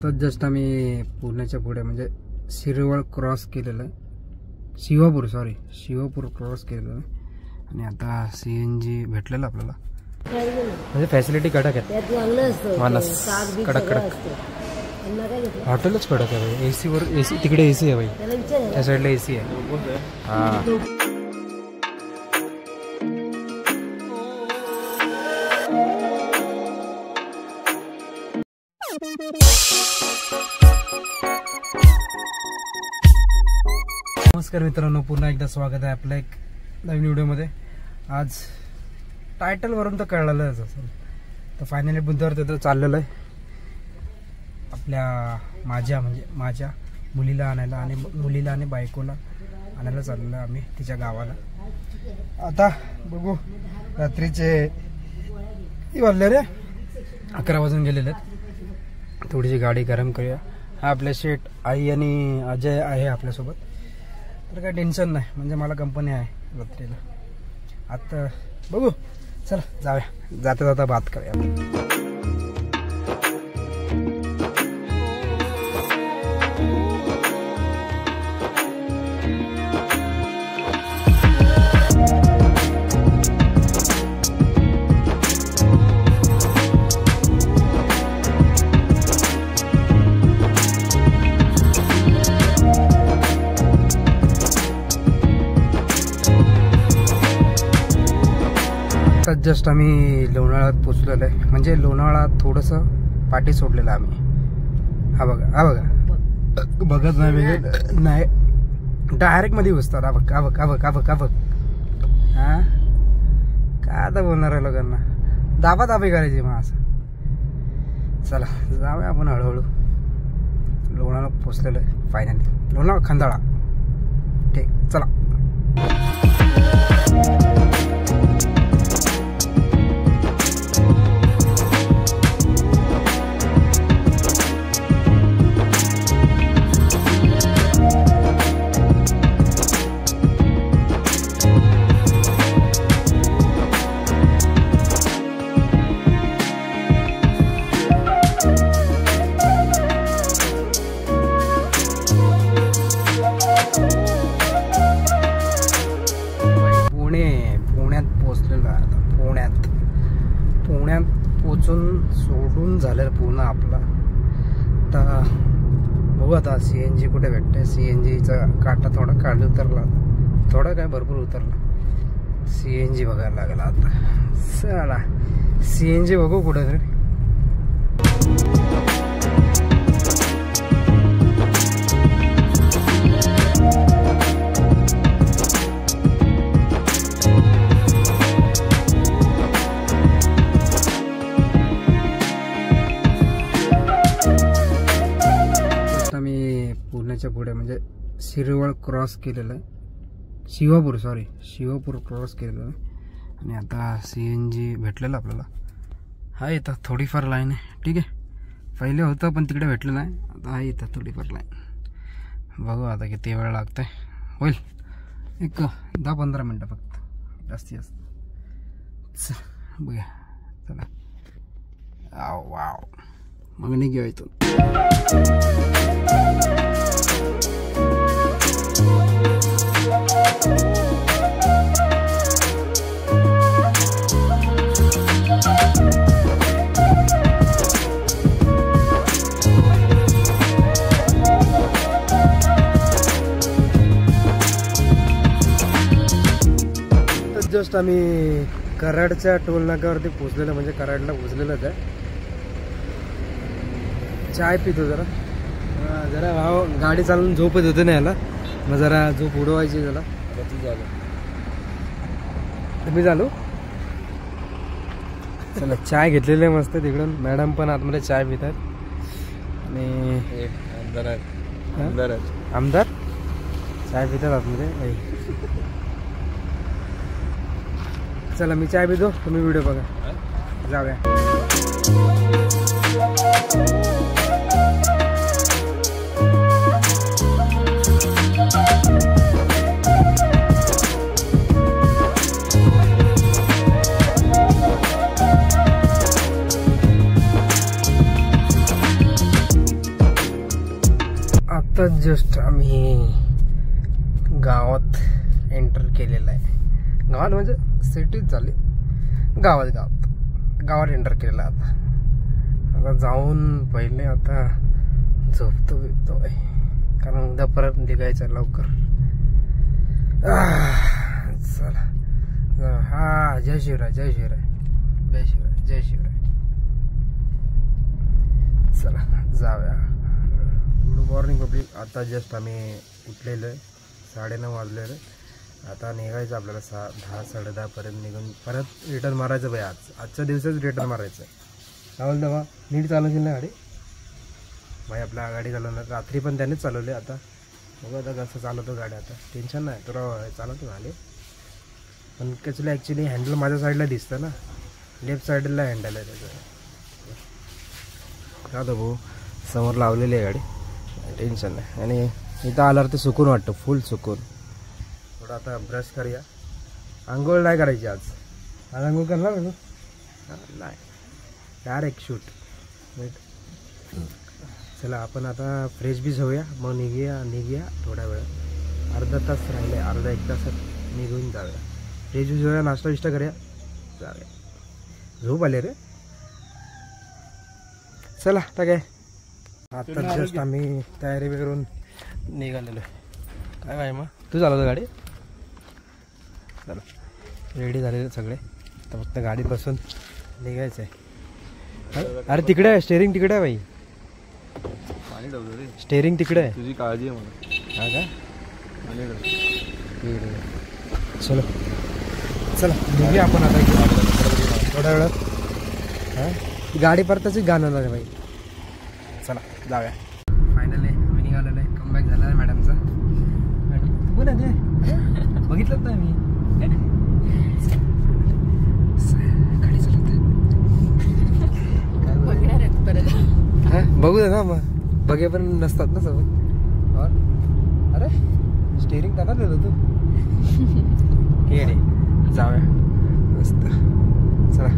आत्ताच जस्ट आम्ही पुण्याच्या पुढे म्हणजे शिरवळ क्रॉस केलेलं आहे, शिवापूर क्रॉस केलेलं आहे आणि आता CNG भेटलेलं आपल्याला. म्हणजे फॅसिलिटी कडक आहेत, मानस कडक हॉटेलच कडक आहे भाई. AC वर AC, तिकडे AC आहे भाई, त्या साईडला AC आहे. हां नमस्कार मित्रांनो, पुन्हा एकदा स्वागत आहे आपल्या एक नवीन व्हिडिओमध्ये. आज टायटलवरून तर कळलेलंच असेल, तर फायनली बुधवार तिथं चाललेलं आहे आपल्या माझ्या मुलीला आणायला आणि बायकोला आणायला चाललेलं आम्ही तिच्या गावाला. आता बघू, रात्रीचे वाजले रे 11 वाजून गेलेले आहेत. थोडीशी गाडी गरम करूया. हा आपले शेठ, आई आणि अजय आहे आपल्यासोबत, तर काय टेन्शन नाही, म्हणजे मला कंपनी आहे रात्रीला. आता बघू, चला जाऊया, जाता जाता बात करूया. जस्ट आम्ही लोणावळ्यात पोचलेलो आहे, म्हणजे लोणावळा थोडंसं पाठी सोडलेलं आम्ही. हा बघा बघत नाही, डायरेक्ट मध्ये घुसतात. हा बघ हा काय आता बोलणार आहे लोकांना, दाबादाबी करायची मग असं. चला जाऊया आपण हळूहळू. लोणावळा पोचलेलो आहे फायनली, लोणावळा खंडाळा. ठीक, चला. पुण्यात पोचून सोडून झालं पूर्ण आपला. आता बघू आता CNG कुठे भेटते. CNGचा काटा थोडा काढून उतरला, थोडा काय भरपूर उतरला. CNG बघायला लागला आता. चला CNG बघू कुठे तरी. पुण्याच्या पुढे म्हणजे शिरवळ क्रॉस केलेलं आहे, शिवापूर क्रॉस केलेलं आहे आणि आता CNG भेटलेलं आपल्याला. हा येतं थोडीफार लाईन आहे, ठीक आहे. पहिले होतं पण तिकडे भेटलं नाही, आता हा येतं थोडीफार लाईन. बघू आता किती वेळ लागतं आहे, होईल एक 10-15 मिनटं फक्त, जास्तीत जास्त. बघूया, चला. वाव, मग नाही घेऊ इथून. जस्ट आम्ही कराडच्या टोल नाक्यावरती पोचलेलं, म्हणजे कराडला पोचलेलंच आहे. चाय पितो जरा भाव, गाडी चालवून झोपत होते ना याला, मग जरा झोप उडवायची त्याला. तुम्ही झालो. चला चाय घेतलेली आहे मस्त तिकडून. मॅडम पण आतमध्ये चाय पितात आणि आमदार चाय पितात आतमध्ये. चला मी चाय पितो, तुम्ही व्हिडिओ बघा, जाऊया. आता जस्ट आम्ही गावात एंटर केलेलं आहे. गावात म्हणजे सिटीत झाली, गावात एंटर केलेलं आहे. आता जाऊन पहिले आता झोपतो कारण उद्या परत निघायचं लवकर. चला हा जय शिवराय. चला जाऊया. Good morning public. आता जस्ट आम्ही उठलेलो आहे, 9:30 वाजलेलं आहे. आता निघायचं आपल्याला 10-10:30 पर्यंत निघून परत रिटर्न मारायचं भाई. आजच्या दिवसाच रिटर्न मारायचं. काय बोलतो बा, नीट चालवशील ना गाडी भाई? आपल्या गाडी चालवणार रात्री पण त्यानेच चालवली. आता बघू आता कसं चालवतो गाडी. आता टेन्शन नाही, तुला चालवतो झाले. पण कसलं ॲक्च्युली हँडल माझ्या साईडला दिसतं ना, लेफ्ट साईडला हँडल आहे त्याचं. का तो भाऊ समोर लावलेली आहे गाडी, टेन्शन नाही. आणि इथं आल्यावर ते सुकून वाटतं, फुल सुकून. थोडं आता ब्रश करूया. आंघोळ नाही करायची आज आंघोळ करणार ना? नाही, डायरेक्ट शूट. चला आपण आता फ्रेश बीच होऊया, मग निघूया. थोड्या वेळ अर्धा तास राहिले, अर्धा 1 तासात निघून जाऊया. फ्रेश बीच होऊया, नाश्ता विष्टा करूया, जाऊया. झोप आले रे. चला आता काय, आता जस्ट आम्ही तयारी करून निघालेलो आहे. काय काय मग तू चालवतो गाडी? चला रेडी झालेले सगळे, तर फक्त गाडीत बसून निघायचं आहे. अरे तिकडे आहे स्टेअरिंग, तिकडे आहे बाई. स्टेअरिंग तिकडे आहे. तुझी काळजी आहे मला. हा का? चलो चला निघूया आपण आता थोड्या वेळात. हां गाडी परताची गाणं आहे बाई. चला जाऊया. फायनली आम्ही निघालेलो आहे. कमबॅक झाला आहे मॅडमचा. मॅडम बोला ते बघितलं ना मी गाडी चालवते. हां बघू दे ना, मग बघे पण नसतात ना सोबत. अरे स्टेअरिंग त्यांना दिलं तू. केडे जाऊया मस्त. चला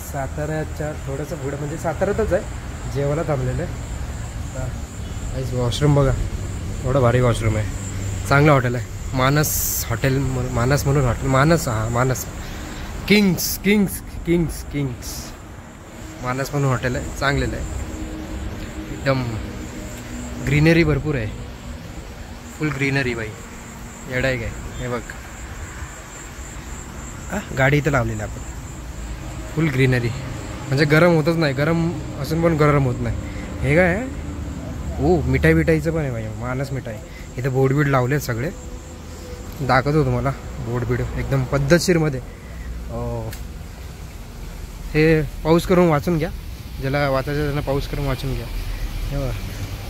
साताऱ्याच्या थोडंसं पुढं, म्हणजे साताऱ्यातच आहे, जेवायला थांबलेलं आहे. वॉशरूम बघा, थोडं भारी वॉशरूम आहे. चांगलं हॉटेल आहे, मानस हॉटेल. मानस म्हणून हॉटेल, मानस. हां मानस किंग्स मानस म्हणून हॉटेल आहे. चांगलेलं आहे, एकदम ग्रीनरी भरपूर आहे, फुल ग्रीनरी बाई. येडा आहे काय हे बघ. गाडी इथं लावलेली आपण, फुल ग्रीनरी. म्हणजे गरम होतच नाही, गरम असून पण गरम होत नाही. हे काय आहे? हो मिठाई बिठाईचं पण आहे भाई, मानस मिठाई. इथं बोर्डबीड लावले सगळे, दाखवतो तुम्हाला बोर्डबीड एकदम पद्धतशीरमध्ये. हे पाऊस करून वाचून घ्या, ज्याला वाचायचं त्यांना पाऊस करून वाचून घ्या. हे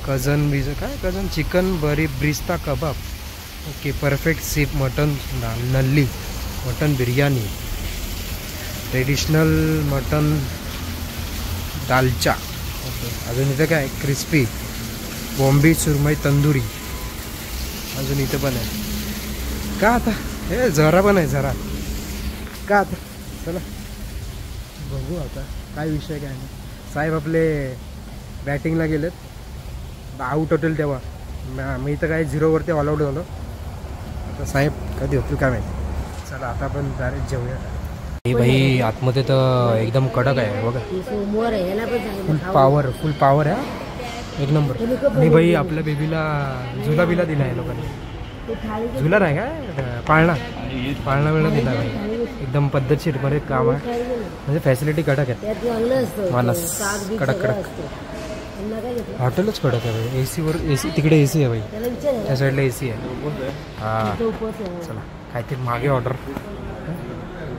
कजन काय कजन चिकन बरी ब्रिस्ता कबाब. ओके परफेक्ट सीप मटन नल्ली mutton biryani, traditional mutton dalcha. Okay अजून इथं काय क्रिस्पी बॉम्बे सुरमई तंदुरी. अजून इथं पण आहे का आता, हे जरा पण आहे जरा का आता. चला बघू आता काय विषय काय नाही. साहेब आपले बॅटिंगला गेलेत, आऊट होतील तेव्हा. मी इथं काय 0वरती ऑल आऊट झालो. आता साहेब कधी होतील काय माहिती. चला आता आपण डायरेक्ट जेवूया. हे भाई आतमध्ये तर एकदम कडक आहे बघा, फुल पॉवर आहे, एक नंबर. आणि भाई आपल्या बेबीला झुला बिला दिला आहे लोकांनी. झुला नाही काय, पाळणा वेळा दिला भाई. एकदम पद्धतशीर बरे काम आहे, म्हणजे फॅसिलिटी कडक आहेत. मानस कडक हॉटेलच कडक आहे भाई. एसीवर एसी, तिकडे एसी आहे भाई, त्या साईडला एसी आहे. हां चला काहीतरी मागे ऑर्डर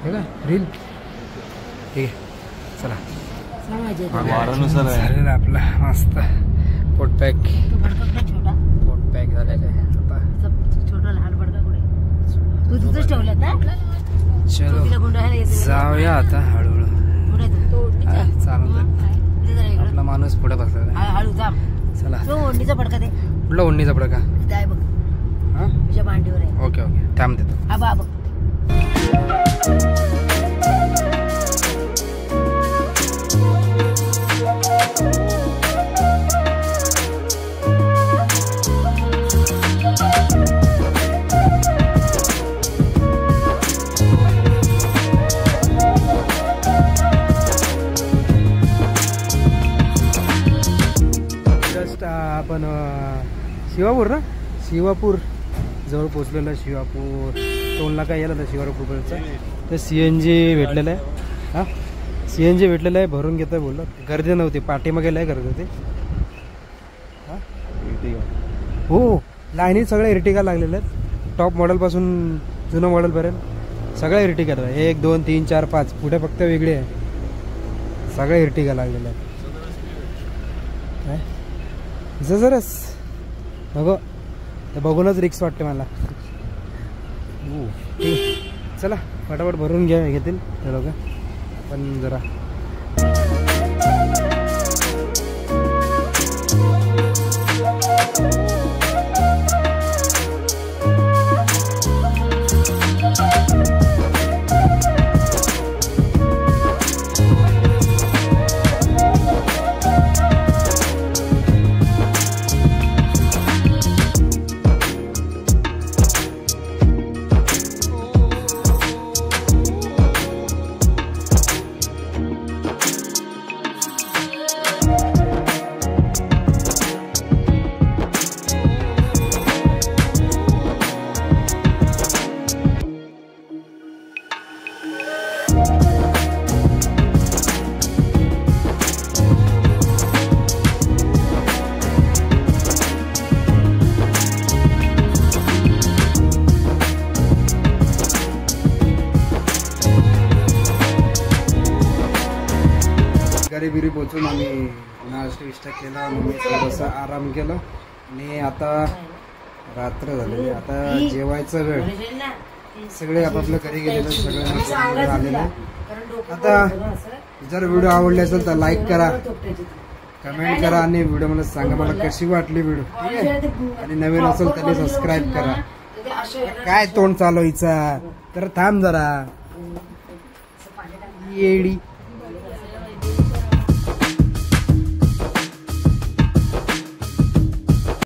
हे काय रील ठीक आहे. चला झालेलं आपला मस्त पोट पॅक झालेलं आहे चलो जाऊया आता हळूहळू चालून आपला माणूस पुढे बसला चला कुठला ओढणीचा पडका मांडीवर आहे ओके ओके थांब देतो आपण शिवापूर ना शिवापूर जवळ पोचलेलं शिवापूर टोलला काय यायला शिवापूरचा तर CNG भेटलेलं आहे हां CNG भेटलेलं आहे भरून घेतोय बोललं गर्दी नव्हती पाठीमागे लय गर्दी होती हां हो लाईनीत सगळे इर्टिगा लागलेले आहेत टॉप मॉडेलपासून जुनं मॉडेलपर्यंत सगळ्या इर्टिगा आहे 1 2 3 4 5 पुढे फक्त वेगळे आहे सगळे इर्टिगा लागलेले आहेत जरच नको ते बघूनच रिक्स वाटते मला चला फटाफट भरून घेतील ते लोक पण जरा बिरी पोचून आम्ही नाश्ता विष्टा केला मग थोडासा आराम केला आणि आता रात्र झालेली आता जेवायचा वेळ सगळे आपापल्या घरी गेलेले सगळे आलेले आता जर व्हिडिओ आवडले असेल तर लाईक करा कमेंट करा आणि व्हिडिओ मला सांगा मला कशी वाटली व्हिडिओ ठीक आहे आणि नवीन असेल तरी सबस्क्राईब करा काय तोंड चालवायचा तर थांब जरा येडी